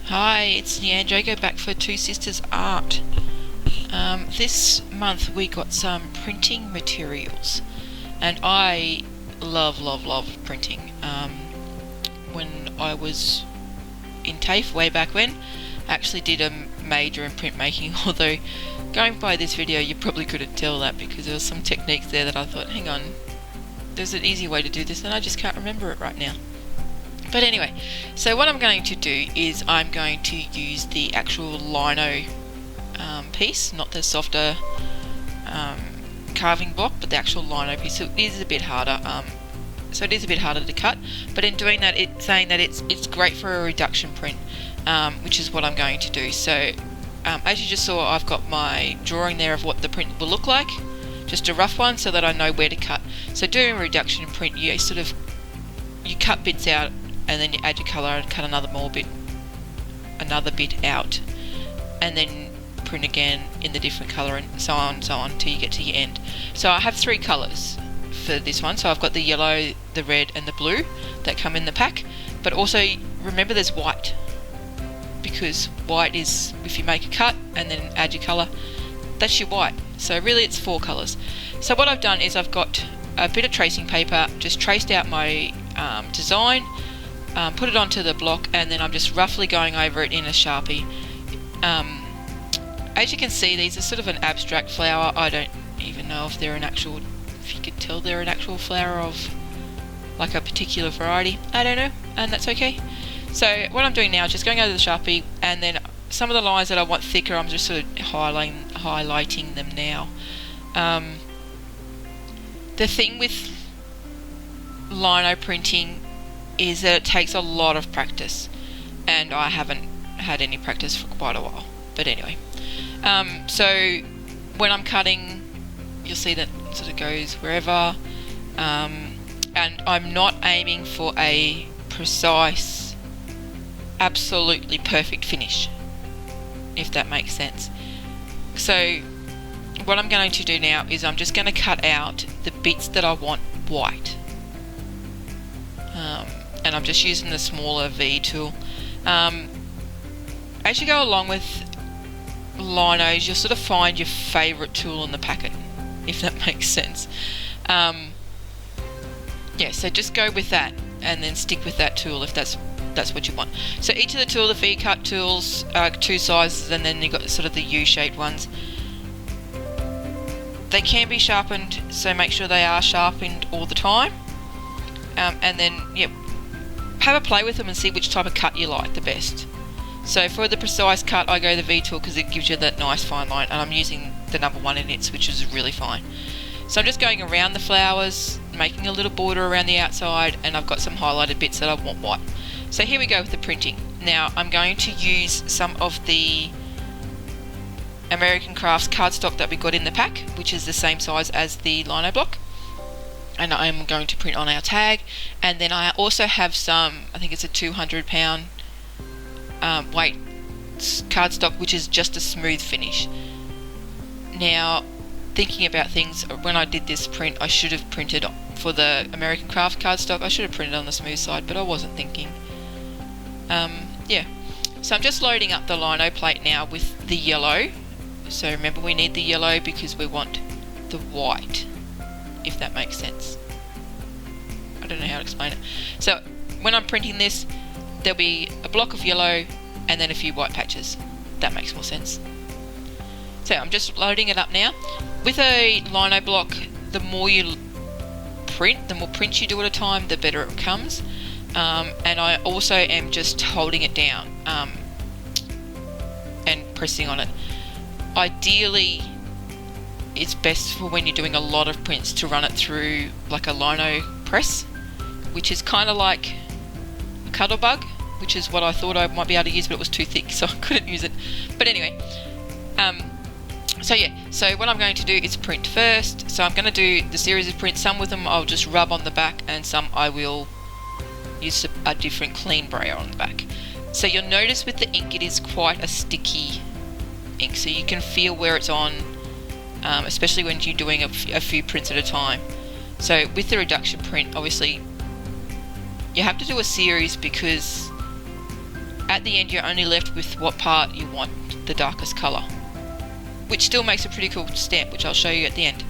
Hi, it's Leandro. Go back for Two Sisters Art. This month we got some printing materials, and I love printing. When I was in TAFE way back when, I actually did a major in printmaking, although going by this video you probably couldn't tell that because there was some techniques there that I thought, hang on, there's an easy way to do this and I just can't remember it right now. But anyway, so what I'm going to do is I'm going to use the actual lino piece, not the softer carving block, but the actual lino piece. So it is a bit harder. To cut. But in doing that, it's saying that it's great for a reduction print, which is what I'm going to do. So as you just saw, I've got my drawing there of what the print will look like, just a rough one, so that I know where to cut. So doing a reduction print, you cut bits out, and then you add your colour and cut another bit out, and then print again in the different colour, and so on till you get to your end. So I have 3 colours for this one. So I've got the yellow, the red and the blue that come in the pack, but also remember there's white, because white is, if you make a cut and then add your colour, that's your white. So really it's 4 colours. So what I've done is I've got a bit of tracing paper, just traced out my design, put it onto the block, and then I'm just roughly going over it in a Sharpie. As you can see, these are sort of an abstract flower. I don't even know if you could tell they're an actual flower of like a particular variety. I don't know, and that's okay. So what I'm doing now is just going over the Sharpie, and then some of the lines that I want thicker, I'm just sort of highlighting them now. The thing with lino printing is that it takes a lot of practice, and I haven't had any practice for quite a while. But anyway, so when I'm cutting, you'll see that it sort of goes wherever, and I'm not aiming for a precise, absolutely perfect finish, if that makes sense. So what I'm going to do now is I'm just going to cut out the bits that I want white. And I'm just using the smaller V tool. As you go along with linos, you'll sort of find your favourite tool in the packet, if that makes sense. So just go with that and then stick with that tool if that's what you want. So each of the tool, the V-cut tools, 2 sizes, and then you've got sort of the U-shaped ones. They can be sharpened, so make sure they are sharpened all the time. And then, have a play with them and see which type of cut you like the best. So for the precise cut, I go the V tool because it gives you that nice fine line, and I'm using the number 1 in it, which is really fine. So I'm just going around the flowers, making a little border around the outside, and I've got some highlighted bits that I want white. So here we go with the printing. Now I'm going to use some of the American Crafts cardstock that we got in the pack, which is the same size as the lino block, and I'm going to print on our tag. And then I also have some, I think it's a 200-pound weight cardstock, which is just a smooth finish. Now, thinking about things, when I did this print, I should have printed for the American Craft cardstock, I should have printed on the smooth side, but I wasn't thinking. So I'm just loading up the lino plate now with the yellow. So remember, we need the yellow because we want the white, if that makes sense. I don't know how to explain it. So when I'm printing this, there'll be a block of yellow and then a few white patches. That makes more sense. So I'm just loading it up now. With a lino block, the more you print, the more prints you do at a time, the better it comes. And I also am just holding it down and pressing on it. Ideally, it's best for when you're doing a lot of prints to run it through like a lino press, which is kind of like a cuddle bug, which is what I thought I might be able to use, but it was too thick, so I couldn't use it. But anyway, so what I'm going to do is print first. So I'm going to do the series of prints. Some of them I'll just rub on the back, and some I will use a different clean brayer on the back. So you'll notice with the ink it is quite a sticky ink, so you can feel where it's on, especially when you're doing a few prints at a time. So with the reduction print, obviously you have to do a series because at the end you're only left with what part you want the darkest colour, which still makes a pretty cool stamp, which I'll show you at the end.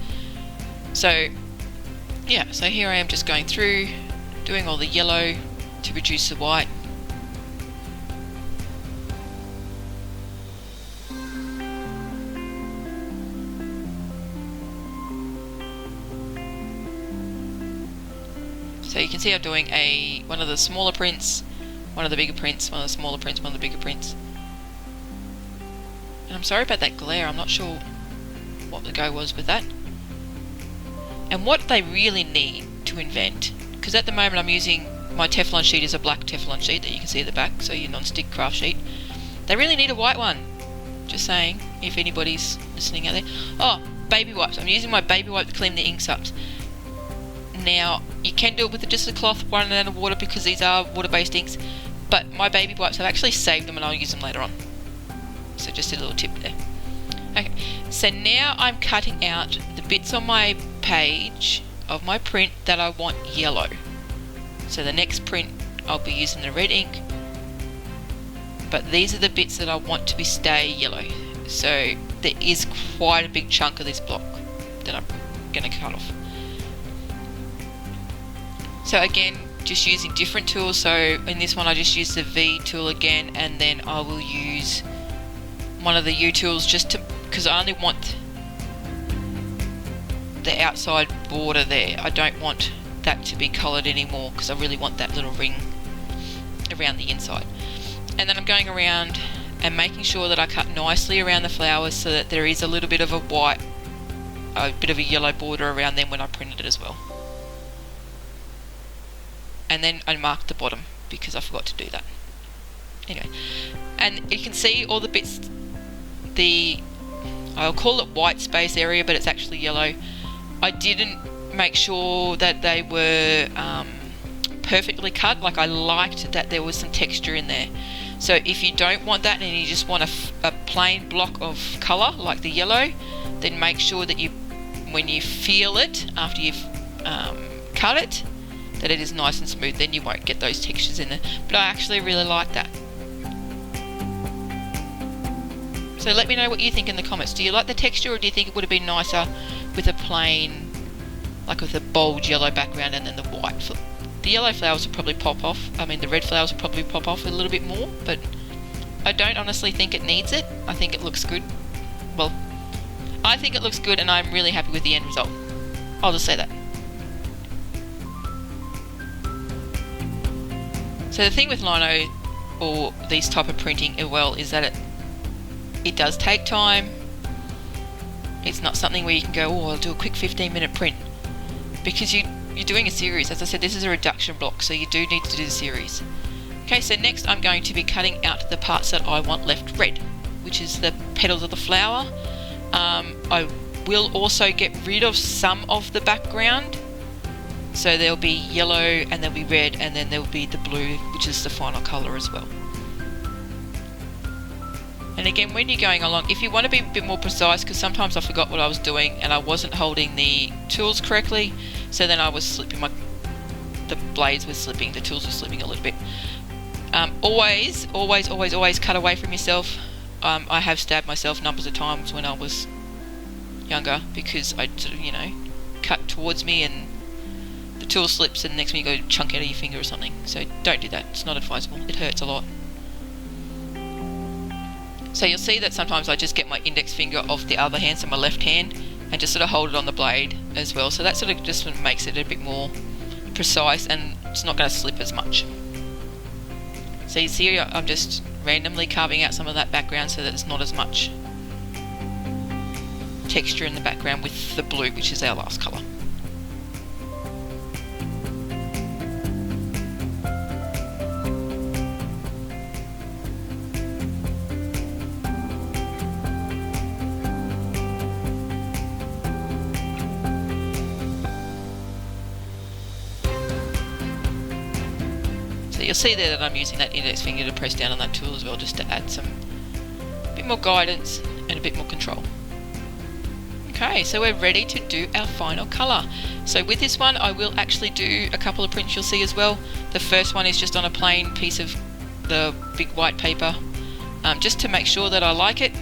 So yeah, so here I am just going through doing all the yellow to produce the white. So you can see I'm doing one of the smaller prints, one of the bigger prints, one of the smaller prints, one of the bigger prints. And I'm sorry about that glare, I'm not sure what the go was with that. And what they really need to invent, because at the moment I'm using, my Teflon sheet is a black Teflon sheet that you can see at the back, so your non-stick craft sheet. They really need a white one. Just saying, if anybody's listening out there. Oh, baby wipes. I'm using my baby wipe to clean the inks up. Now, you can do it with just a cloth, one and of water, because these are water-based inks, but my baby wipes, I've actually saved them and I'll use them later on. So just a little tip there. Okay, so now I'm cutting out the bits on my page of my print that I want yellow. So the next print I'll be using the red ink, but these are the bits that I want to stay yellow. So there is quite a big chunk of this block that I'm going to cut off. So again, just using different tools. So in this one I just use the V tool again, and then I will use one of the U tools just to, because I only want the outside border there. I don't want that to be coloured anymore because I really want that little ring around the inside. And then I'm going around and making sure that I cut nicely around the flowers so that there is a little bit of a white, a bit of a yellow border around them when I printed it as well. And then I marked the bottom because I forgot to do that. Anyway, and you can see all the bits, I'll call it white space area, but it's actually yellow. I didn't make sure that they were perfectly cut. Like, I liked that there was some texture in there. So if you don't want that and you just want a plain block of colour like the yellow, then make sure that you, when you feel it after you've cut it, that it is nice and smooth. Then you won't get those textures in there. But I actually really like that. So let me know what you think in the comments. Do you like the texture, or do you think it would have been nicer with a plain, like with a bold yellow background and then the white? The yellow flowers would probably pop off. I mean, the red flowers would probably pop off a little bit more, but I don't honestly think it needs it. I think it looks good. Well, I think it looks good, and I'm really happy with the end result. I'll just say that. So the thing with Lino, or these type of printing as well, is that it does take time. It's not something where you can go, oh, I'll do a quick 15-minute print, because you're doing a series. As I said, this is a reduction block, so you do need to do the series. Okay, so next I'm going to be cutting out the parts that I want left red, which is the petals of the flower. I will also get rid of some of the background. So there'll be yellow, and there'll be red, and then there'll be the blue, which is the final colour as well. And again, when you're going along, if you want to be a bit more precise, because sometimes I forgot what I was doing and I wasn't holding the tools correctly, so then I was slipping, the blades were slipping, the tools were slipping a little bit. Always cut away from yourself. I have stabbed myself numbers of times when I was younger, because I, cut towards me and the tool slips, and next minute you go chunk out of your finger or something. So don't do that, it's not advisable, it hurts a lot. So you'll see that sometimes I just get my index finger off the other hand, so my left hand, and just sort of hold it on the blade as well. So that sort of just makes it a bit more precise, and it's not going to slip as much. So you see I'm just randomly carving out some of that background so that there's not as much texture in the background with the blue, which is our last colour. You'll see there that I'm using that index finger to press down on that tool as well, just to add some bit more guidance and a bit more control. Okay, so we're ready to do our final colour. So with this one I will actually do a couple of prints you'll see as well. The first one is just on a plain piece of the big white paper, just to make sure that I like it,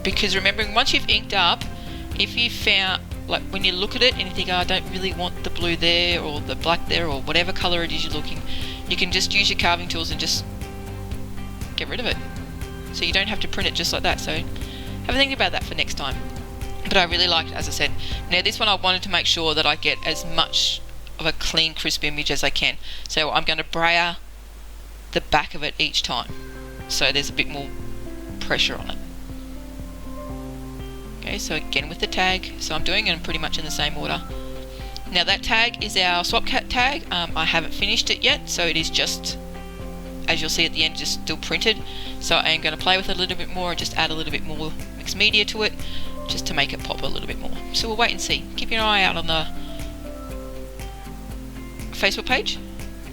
because remembering, once you've inked up, if you found, like when you look at it and you think, oh, I don't really want the blue there or the black there or whatever colour it is you're looking, you can just use your carving tools and just get rid of it, so you don't have to print it just like that. So have a think about that for next time. But I really liked it, as I said. Now this one I wanted to make sure that I get as much of a clean, crisp image as I can, so I'm going to brayer the back of it each time, so there's a bit more pressure on it. Okay, so again with the tag, so I'm doing it pretty much in the same order. Now that tag is our swap cat tag. I haven't finished it yet, so it is just, as you'll see at the end, just still printed. So I am going to play with it a little bit more and just add a little bit more mixed media to it, just to make it pop a little bit more. So we'll wait and see. Keep your eye out on the Facebook page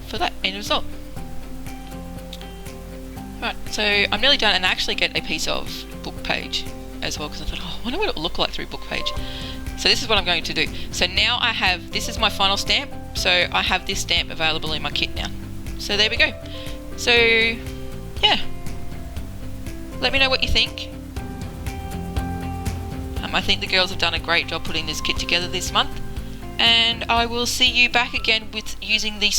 for that end result. Right, so I'm nearly done, and I actually get a piece of book page as well, because I thought, oh, I wonder what it will look like through book page. So this is what I'm going to do. So now I have, this is my final stamp, so I have this stamp available in my kit now. So there we go. So yeah, let me know what you think. I think the girls have done a great job putting this kit together this month, and I will see you back again with using these